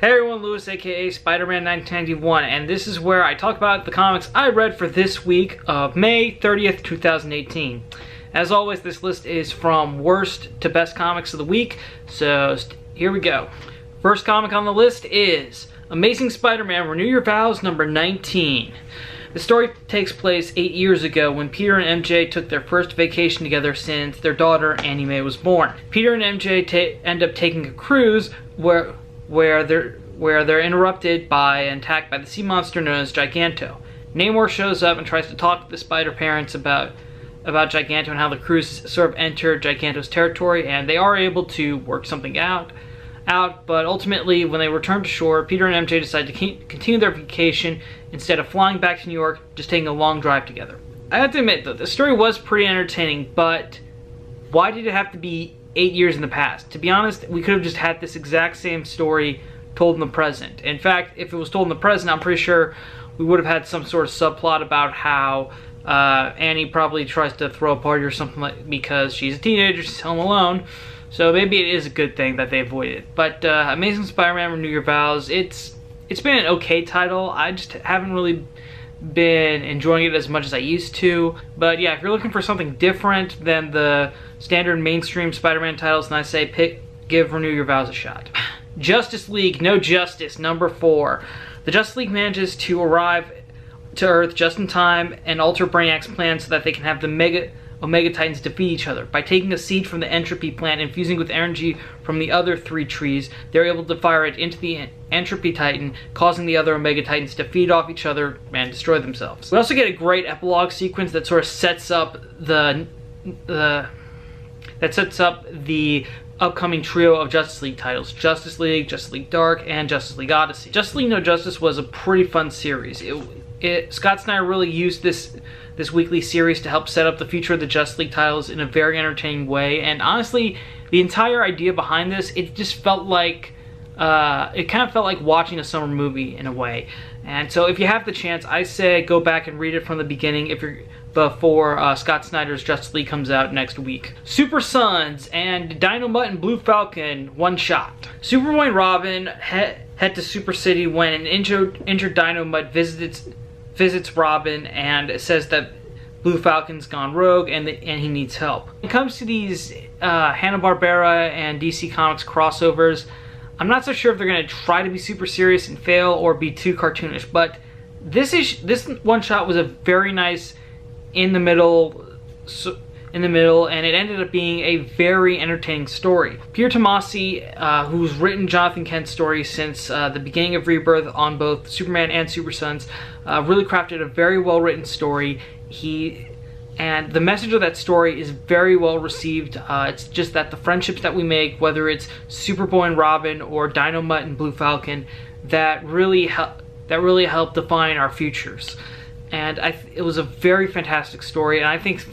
Hey everyone, Lewis aka SpiderMan 1991, and this is where I talk about the comics I read for this week of May 30th, 2018. As always, this list is from worst to best comics of the week, so here we go. First comic on the list is Amazing Spider-Man Renew Your Vows number 19. The story takes place 8 years ago when Peter and MJ took their first vacation together since their daughter Annie Mae was born. Peter and MJ end up taking a cruise where they're interrupted by an attack by the sea monster known as Giganto. Namor shows up and tries to talk to the Spider parents about Giganto and how the cruise sort of entered Giganto's territory, and they are able to work something out. But ultimately, when they return to shore, Peter and MJ decide to continue their vacation instead of flying back to New York, just taking a long drive together. I have to admit, though, the story was pretty entertaining, but why did it have to be 8 years in the past? To be honest, we could have just had this exact same story told in the present. In fact, if it was told in the present, I'm pretty sure we would have had some sort of subplot about how Annie probably tries to throw a party or something like because she's a teenager, she's home alone. So maybe it is a good thing that they avoided it. But Amazing Spider-Man Renew Your Vows, it's been an okay title. I just haven't really been enjoying it as much as I used to. But yeah, if you're looking for something different than the standard mainstream Spider-Man titles, then I say give Renew Your Vows a shot. Justice League No Justice number 4. The Justice League manages to arrive to Earth just in time and alter Brainiac's plan so that they can have the Omega Titans defeat each other. By taking a seed from the Entropy plant and fusing with energy from the other 3 trees, they're able to fire it into the Entropy Titan, causing the other Omega Titans to feed off each other and destroy themselves. We also get a great epilogue sequence that sort of sets up the upcoming trio of Justice League titles: Justice League Dark, and Justice League Odyssey. Justice League No Justice was a pretty fun series. Scott Snyder really used this weekly series to help set up the future of the Justice League titles in a very entertaining way, and honestly, the entire idea behind this, it just felt like, it kind of felt like watching a summer movie in a way. And so if you have the chance, I say go back and read it from the beginning before Scott Snyder's Justice League comes out next week. Super Sons and Dynomutt and Blue Falcon one shot. Superboy and Robin head to Super City when an injured Dynomutt visits Robin and says that Blue Falcon's gone rogue and he needs help. When it comes to these Hanna-Barbera and DC Comics crossovers, I'm not so sure if they're going to try to be super serious and fail or be too cartoonish, but this one shot was a very nice in the middle, and it ended up being a very entertaining story. Peter Tomasi, who's written Jonathan Kent's story since the beginning of Rebirth on both Superman and Super Sons, really crafted a very well written story. And the message of that story is very well received. It's just that the friendships that we make, whether it's Superboy and Robin or Dynomutt and Blue Falcon, that really help define our futures. And it was a very fantastic story, and I think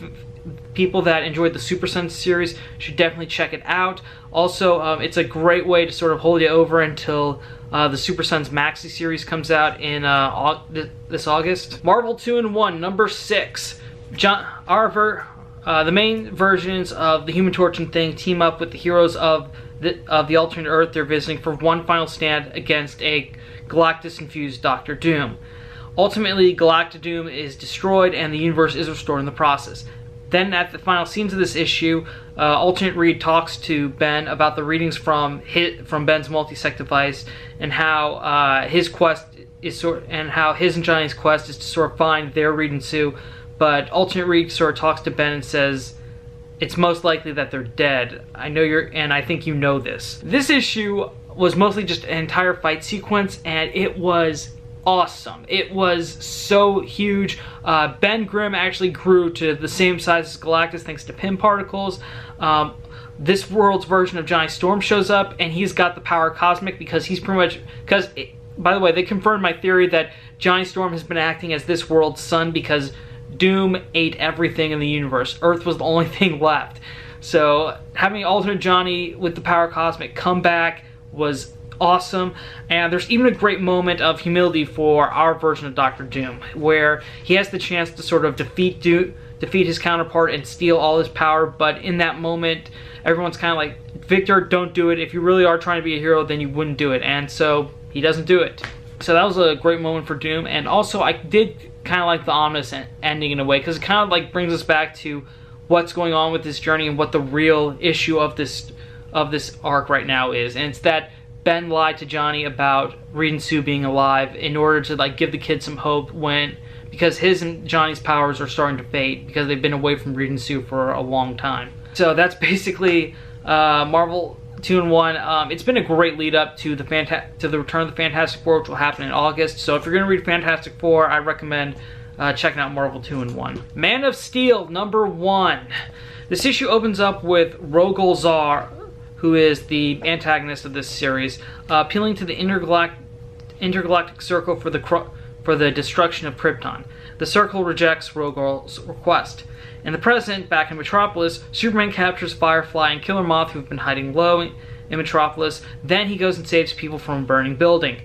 people that enjoyed the Super Sons series should definitely check it out. Also, it's a great way to sort of hold you over until the Super Sons Maxi series comes out in this August. Marvel 2-in-1 number 6. The main versions of the Human Torch and Thing team up with the heroes of the alternate Earth they're visiting for one final stand against a Galactus-infused Doctor Doom. Ultimately, Galacta-Doom is destroyed and the universe is restored in the process. Then at the final scenes of this issue, Alternate Reed talks to Ben about the readings from Ben's multi-sect device and how his and Johnny's quest is to sort of find their Reed and Sue. But Alternate Reed sort of talks to Ben and says, "It's most likely that they're dead. I think you know this." This issue was mostly just an entire fight sequence, and it was awesome. It was so huge. Ben Grimm actually grew to the same size as Galactus thanks to Pym particles. This world's version of Johnny Storm shows up, and he's got the power cosmic because by the way, they confirmed my theory that Johnny Storm has been acting as this world's sun because Doom ate everything in the universe. Earth was the only thing left. So having alternate Johnny with the power cosmic come back was awesome, and there's even a great moment of humility for our version of Doctor Doom, where he has the chance to sort of defeat defeat his counterpart and steal all his power, but in that moment, everyone's kind of like, Victor, don't do it. If you really are trying to be a hero, then you wouldn't do it. And so he doesn't do it. So that was a great moment for Doom. And also, I did kind of like the ominous ending in a way, because it kind of like brings us back to what's going on with this journey and what the real issue of this arc right now is. And it's that Ben lied to Johnny about Reed and Sue being alive in order to like give the kid some hope because his and Johnny's powers are starting to fade because they've been away from Reed and Sue for a long time. So that's basically Marvel 2-in-1. It's been a great lead up to the return of the Fantastic Four, which will happen in August. So if you're going to read Fantastic Four, I recommend checking out Marvel 2-in-1. Man of Steel #1. This issue opens up with Rogol Zar, who is the antagonist of this series, appealing to the intergalactic circle for the destruction of Krypton. The circle rejects Rogol's request. In the present, back in Metropolis, Superman captures Firefly and Killer Moth, who've been hiding low in Metropolis. Then he goes and saves people from a burning building.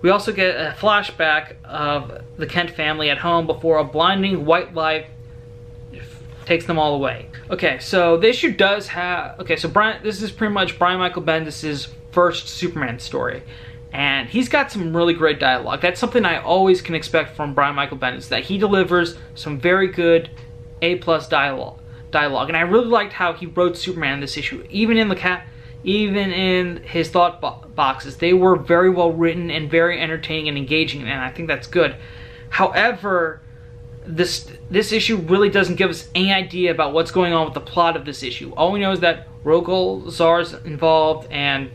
We also get a flashback of the Kent family at home before a blinding white light takes them all away. Okay, so the issue does have... Okay, so this is pretty much Brian Michael Bendis' first Superman story. And he's got some really great dialogue. That's something I always can expect from Brian Michael Bendis, that he delivers some very good A+ dialogue. And I really liked how he wrote Superman in this issue. Even in his thought boxes, they were very well written and very entertaining and engaging, and I think that's good. However, this issue really doesn't give us any idea about what's going on with the plot of this issue. All we know is that Rogol Zar's involved, and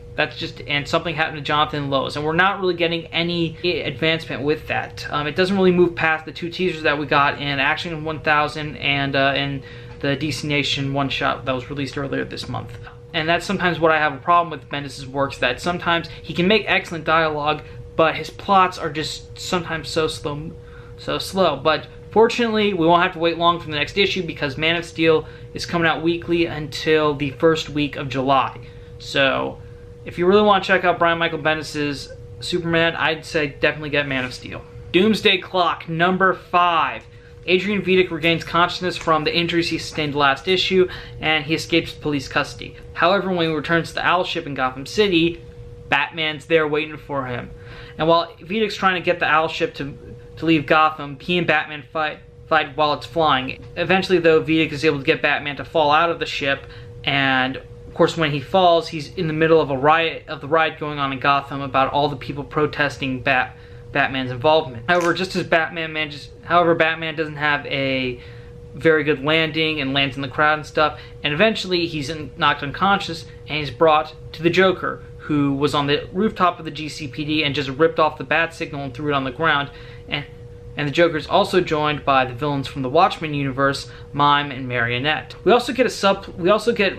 something happened to Jonathan and Lois, and we're not really getting any advancement with that. It doesn't really move past the 2 teasers that we got in Action 1000 and in the DC Nation one-shot that was released earlier this month. And that's sometimes what I have a problem with Bendis' works, that sometimes he can make excellent dialogue, but his plots are just sometimes so slow. But fortunately, we won't have to wait long for the next issue, because Man of Steel is coming out weekly until the first week of July. So if you really want to check out Brian Michael Bendis' Superman, I'd say definitely get Man of Steel. Doomsday Clock #5. Adrian Vidic regains consciousness from the injuries he sustained last issue, and he escapes police custody. However, when he returns to the Owl ship in Gotham City, Batman's there waiting for him. And while Vidic's trying to get the Owl ship to leave Gotham, he and Batman fight while it's flying. Eventually, though, Vidic is able to get Batman to fall out of the ship, and of course, when he falls, he's in the middle of the riot going on in Gotham about all the people protesting Batman's involvement. However, Batman doesn't have a very good landing and lands in the crowd and stuff, and eventually he's knocked unconscious and he's brought to the Joker, who was on the rooftop of the GCPD and just ripped off the bat signal and threw it on the ground. And the Joker's also joined by the villains from the Watchmen universe, Mime and Marionette. We also get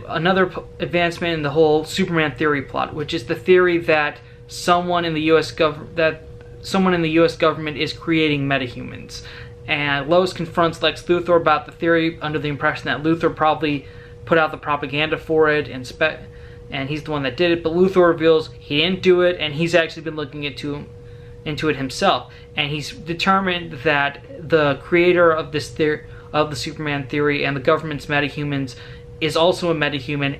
another advancement in the whole Superman theory plot, which is the theory that someone in the U.S. government is creating metahumans. And Lois confronts Lex Luthor about the theory under the impression that Luthor probably put out the propaganda for it, and he's the one that did it, but Luthor reveals he didn't do it, and he's actually been looking into it himself. And he's determined that the creator of this of the Superman theory and the government's metahumans is also a metahuman,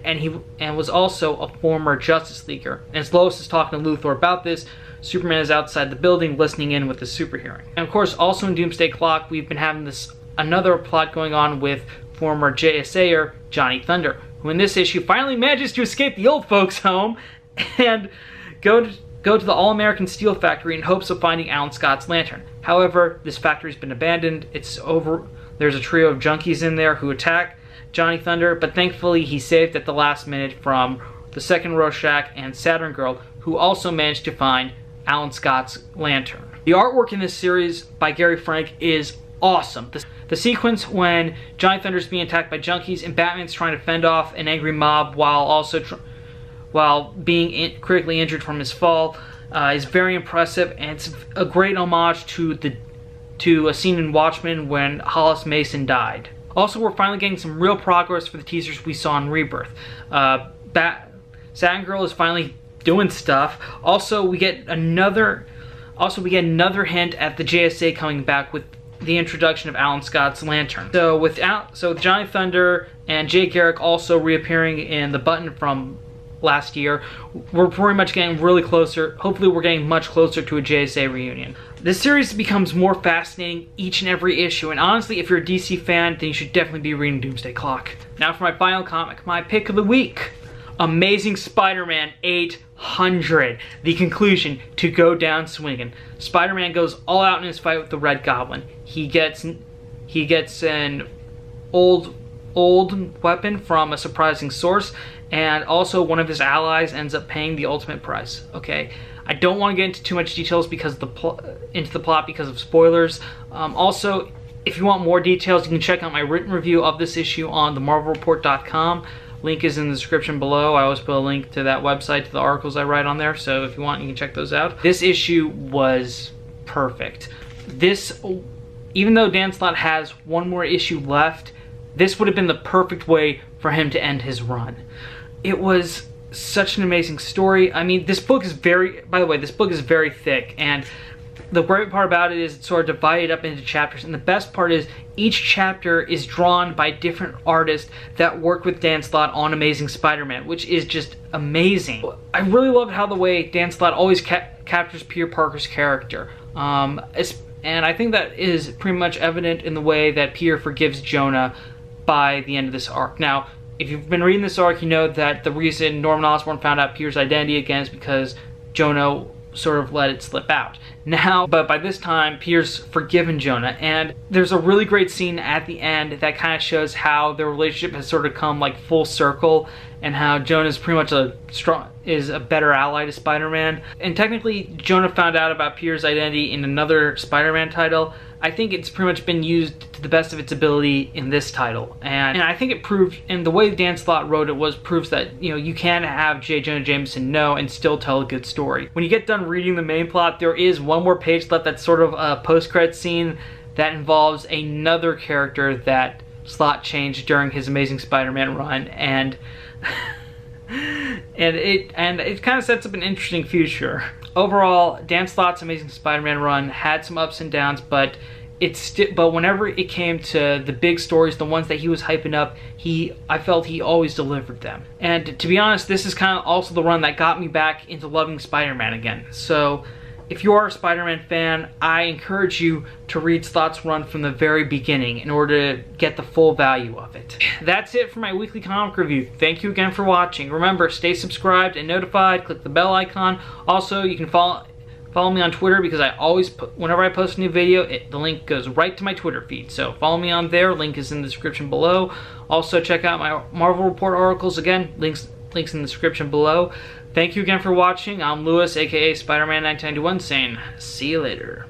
and was also a former Justice Leaguer. And as Lois is talking to Luthor about this, Superman is outside the building listening in with the super hearing. And of course, also in Doomsday Clock, we've been having another plot going on with former JSA'er Johnny Thunder, who in this issue finally manages to escape the old folks' home and go to the All-American Steel Factory in hopes of finding Alan Scott's lantern. However, this factory's been abandoned. It's over. There's a trio of junkies in there who attack Johnny Thunder, but thankfully he's saved at the last minute from the second Rorschach and Saturn Girl, who also managed to find Alan Scott's lantern. The artwork in this series by Gary Frank is awesome. The sequence when Johnny Thunder's being attacked by junkies and Batman's trying to fend off an angry mob while being critically injured from his fall is very impressive, and it's a great homage to a scene in Watchmen when Hollis Mason died. Also, we're finally getting some real progress for the teasers we saw in Rebirth. Saturn Girl is finally doing stuff. Also, we get another hint at the JSA coming back with the introduction of Alan Scott's Lantern. So Johnny Thunder and Jay Garrick also reappearing in the Button from last year, we're pretty much getting really closer. Hopefully we're getting much closer to a JSA reunion. This series becomes more fascinating each and every issue, and honestly, if you're a DC fan, then you should definitely be reading Doomsday Clock. Now for my final comic, my pick of the week. Amazing Spider-Man 800, the conclusion to go down swinging. Spider-Man goes all out in his fight with the Red Goblin. He gets an old weapon from a surprising source, and also one of his allies ends up paying the ultimate price. Okay, I don't want to get into too much details because the plot because of spoilers. Also, if you want more details, you can check out my written review of this issue on themarvelreport.com. Link is in the description below. I always put a link to that website, to the articles I write on there, so if you want, you can check those out. This issue was perfect. Even though Dan Slott has one more issue left, this would have been the perfect way for him to end his run. It was such an amazing story. I mean, this book is by the way, this book is very thick, and the great part about it is it's sort of divided up into chapters, and the best part is each chapter is drawn by different artists that worked with Dan Slott on Amazing Spider-Man, which is just amazing. I really love how the way Dan Slott always captures Peter Parker's character. And I think that is pretty much evident in the way that Peter forgives Jonah by the end of this arc. Now, if you've been reading this arc, you know that the reason Norman Osborn found out Peter's identity again is because Jonah sort of let it slip out. But by this time, Peter's forgiven Jonah, and there's a really great scene at the end that kind of shows how their relationship has sort of come like full circle, and how Jonah's pretty much is a better ally to Spider-Man. And technically, Jonah found out about Peter's identity in another Spider-Man title. I think it's pretty much been used to the best of its ability in this title, and I think it proved, and the way Dan Slott wrote it proves that, you know, you can have J. Jonah Jameson know and still tell a good story. When you get done reading the main plot, there is one more page left that's sort of a post-credits scene that involves another character that Slott changed during his Amazing Spider-Man run, and it kind of sets up an interesting future. Overall, Dan Slott's Amazing Spider-Man run had some ups and downs, but whenever it came to the big stories, the ones that he was hyping up, I felt he always delivered them. And to be honest, this is kind of also the run that got me back into loving Spider-Man again. So if you are a Spider-Man fan, I encourage you to read Slott's run from the very beginning in order to get the full value of it. That's it for my weekly comic review. Thank you again for watching. Remember, stay subscribed and notified. Click the bell icon. Also, you can follow me on Twitter, because I always whenever I post a new video, the link goes right to my Twitter feed. So follow me on there. Link is in the description below. Also, check out my Marvel Report articles. Again, links in the description below. Thank you again for watching. I'm Lewis, aka SpiderMan 1991, saying see you later.